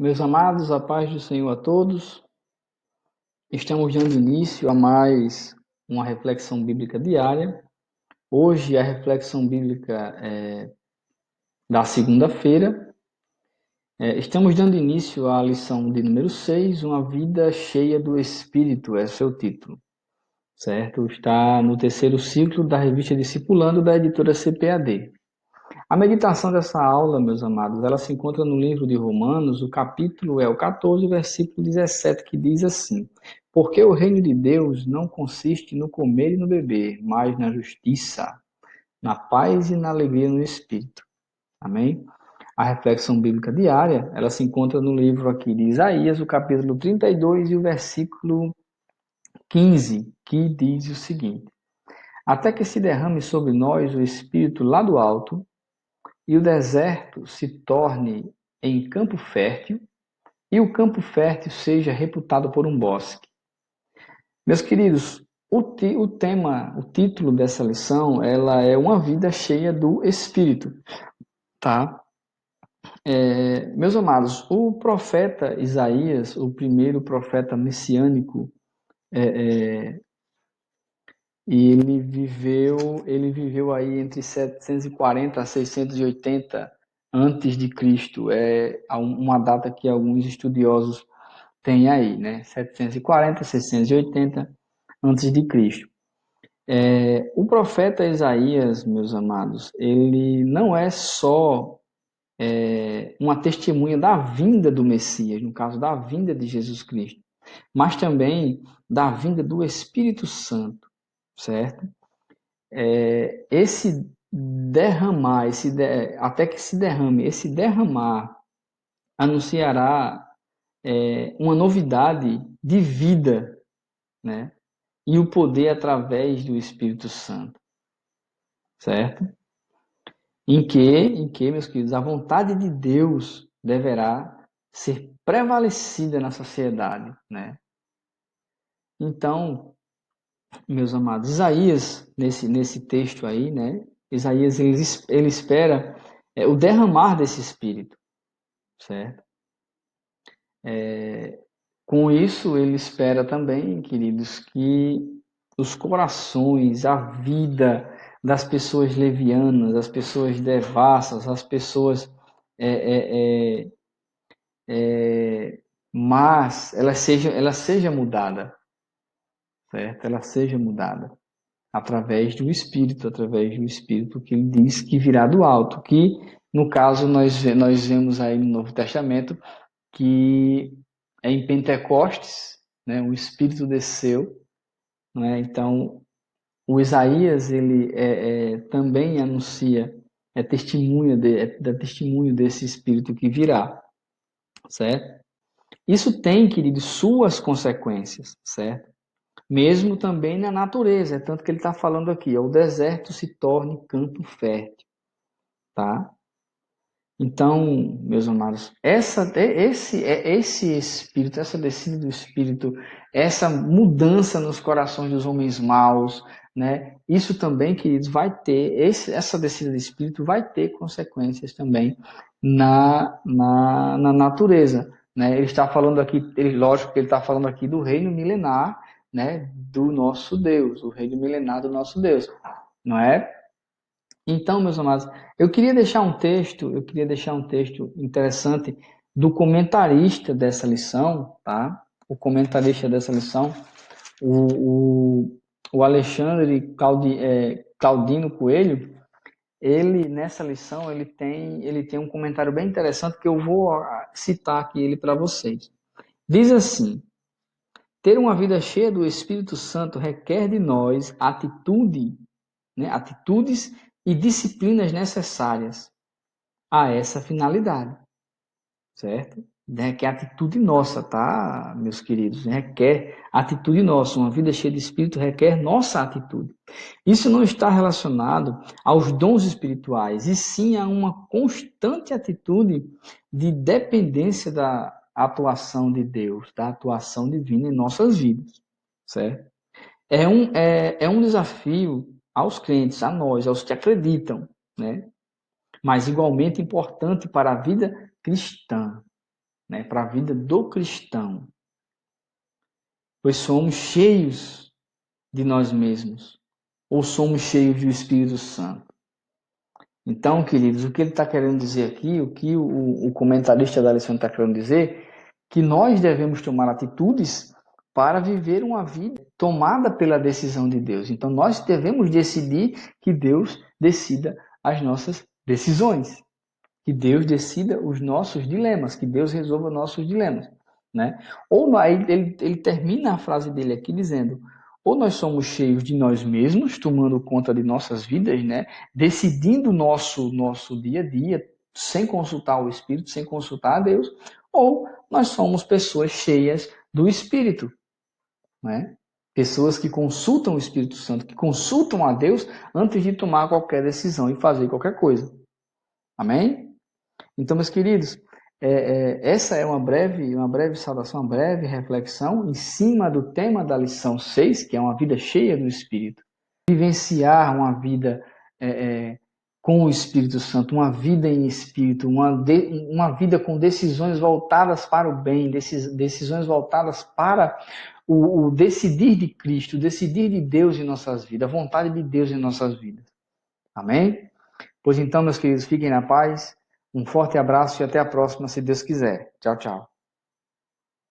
Meus amados, a paz do Senhor a todos. Estamos dando início a mais uma reflexão bíblica diária. Hoje a reflexão bíblica é da segunda-feira. Estamos dando início à lição de número 6, Uma Vida Cheia do Espírito, esse é o título, certo? Está no terceiro ciclo da revista Discipulando da editora CPAD. A meditação dessa aula, meus amados, ela se encontra no livro de Romanos, o capítulo é o 14, versículo 17, que diz assim: Porque o reino de Deus não consiste no comer e no beber, mas na justiça, na paz e na alegria no Espírito. Amém? A reflexão bíblica diária, ela se encontra no livro aqui de Isaías, o capítulo 32 e o versículo 15, que diz o seguinte: Até que se derrame sobre nós o Espírito lá do alto, e o deserto se torne em campo fértil, e o campo fértil seja reputado por um bosque. Meus queridos, o tema, o título dessa lição, ela é Uma Vida Cheia do Espírito, tá? Meus amados, o profeta Isaías, o primeiro profeta messiânico, e ele viveu aí entre 740 a 680 antes de Cristo. É uma data que alguns estudiosos têm aí, né? 740 a 680 antes de Cristo. O profeta Isaías, meus amados, ele não é só uma testemunha da vinda do Messias, no caso da vinda de Jesus Cristo, mas também da vinda do Espírito Santo, certo? Esse derramar, até que se derrame, esse derramar anunciará uma novidade de vida, né? E o poder através do Espírito Santo, certo? Em que, meus queridos, a vontade de Deus deverá ser prevalecida na sociedade, né? Então, meus amados, Isaías, nesse texto aí, né? Isaías, ele espera o derramar desse Espírito, certo? Com isso, ele espera também, queridos, que os corações, a vida das pessoas levianas, as pessoas devassas, as pessoas é, é, é, mas ela seja mudada, certo? Ela seja mudada através do Espírito que ele diz que virá do alto, que no caso nós vemos aí no Novo Testamento que é em Pentecostes, né? O Espírito desceu, né? Então o Isaías ele também anuncia, dá testemunho desse Espírito que virá, certo? Isso tem, querido, suas consequências, certo? Mesmo também na natureza, é tanto que ele está falando aqui, o deserto se torne campo fértil, tá? Então, meus amados, esse Espírito, essa descida do Espírito, essa mudança nos corações dos homens maus, né? Isso também, queridos, essa descida do Espírito vai ter consequências também na natureza, né? Ele está falando aqui, lógico que ele está falando aqui do reino milenar, né? Do nosso Deus, o reino milenar do nosso Deus, não é? Então, meus amados, eu queria deixar um texto interessante do comentarista dessa lição, tá? O comentarista dessa lição, o, o, o Alexandre Claudino Coelho, ele, nessa lição, ele tem um comentário bem interessante que eu vou citar aqui ele para vocês. Diz assim: ter uma vida cheia do Espírito Santo requer de nós atitudes e disciplinas necessárias a essa finalidade, certo? Requer atitude nossa, tá, meus queridos? Requer atitude nossa. Uma vida cheia de Espírito requer nossa atitude. Isso não está relacionado aos dons espirituais, e sim a uma constante atitude de dependência da atuação de Deus, da atuação divina em nossas vidas, certo? É um desafio aos crentes, a nós, aos que acreditam, né? Mas igualmente importante para a vida cristã, né, para a vida do cristão, pois somos cheios de nós mesmos, ou somos cheios do Espírito Santo. Então, queridos, o que ele está querendo dizer aqui, o que o comentarista da lição está querendo dizer, que nós devemos tomar atitudes para viver uma vida tomada pela decisão de Deus. Então, nós devemos decidir que Deus decida as nossas decisões, que Deus decida os nossos dilemas, que Deus resolva nossos dilemas, né? Ou aí ele termina a frase dele aqui dizendo: ou nós somos cheios de nós mesmos, tomando conta de nossas vidas, né? Decidindo o nosso dia a dia, sem consultar o Espírito, sem consultar a Deus, ou nós somos pessoas cheias do Espírito, né? Pessoas que consultam o Espírito Santo, que consultam a Deus antes de tomar qualquer decisão e fazer qualquer coisa. Amém? Então, meus queridos, essa é uma breve saudação, uma breve reflexão em cima do tema da lição 6, que é uma vida cheia do Espírito. Vivenciar uma vida com o Espírito Santo, uma vida em Espírito, uma vida com decisões voltadas para o bem, decisões voltadas para o decidir de Cristo, o decidir de Deus em nossas vidas, a vontade de Deus em nossas vidas. Amém? Pois então, meus queridos, fiquem na paz. Um forte abraço e até a próxima, se Deus quiser. Tchau, tchau.